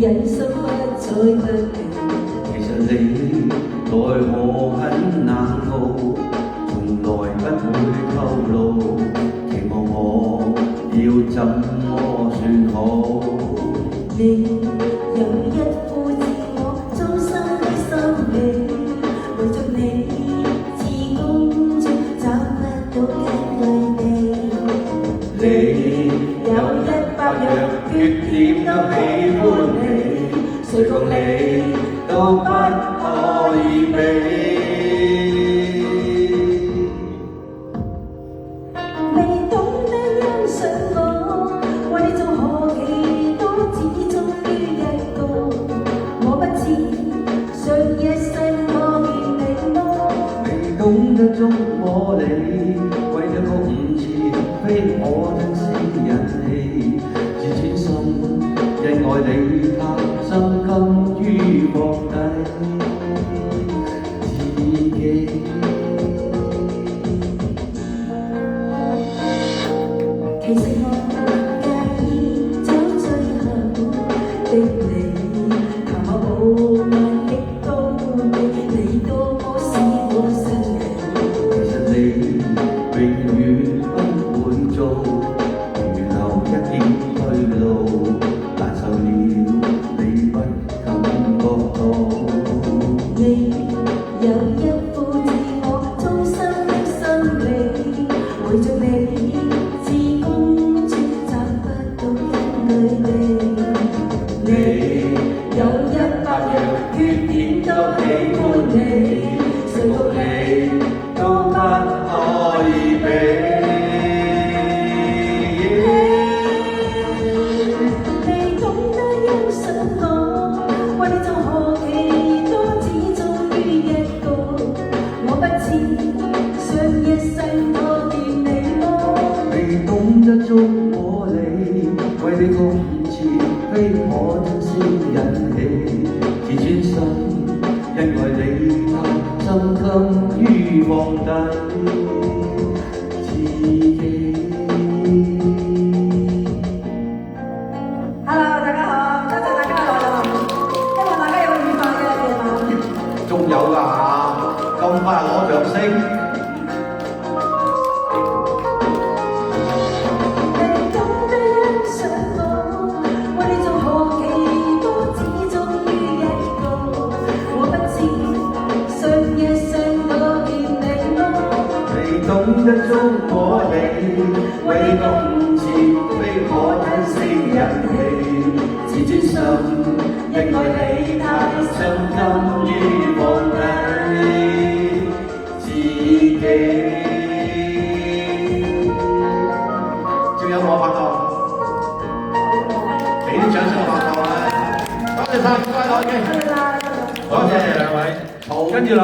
忍心不再不停。其實你待我很冷酷，從來不會透露，期望我要怎麼算好？你有一副自我中心的心理，為着你自公主找不到根據地。你有100樣缺點都喜歡你，說服你都不可以比。未懂得欣賞我，為你做何其多，只終於一個。我不知上一世我欠你麼？未懂得捉摸你，為了個誤字，非我真是人氣。自尊心因愛你太深，甘於放低自己。其實我介意走最後的你，談何傲慢的高地，你多麼使我生氣。其實你永遠不會做，預留一點退路，難受了你不感覺到。你有一副自我中心的心理，為着你自公主找不到根據地。你有100樣缺點都喜歡你，說服你都不可以比。你懂得欣賞我，為你做何其多，只終於一個。我不知上一世我欠你麼？未懂得捉摸你，為你個誤字，非我真是人氣。自尊心因愛你太深，甘於放低自己。Hello， 大家好，多謝大家來臨，希望大家有愉快嘅夜晚。仲有㗎嚇，咁快攞掌聲！你懂得欣賞我，為你做何其多，只終於一個。我不知上一世我欠你麼？未懂得捉摸你，為你個誤字，非我真是人氣。自尊心因愛你太深，甘於放低自己。仲有冇拍檔？俾啲掌聲拍檔啊！多謝晒，唔該，多謝兩位，好，跟住啦。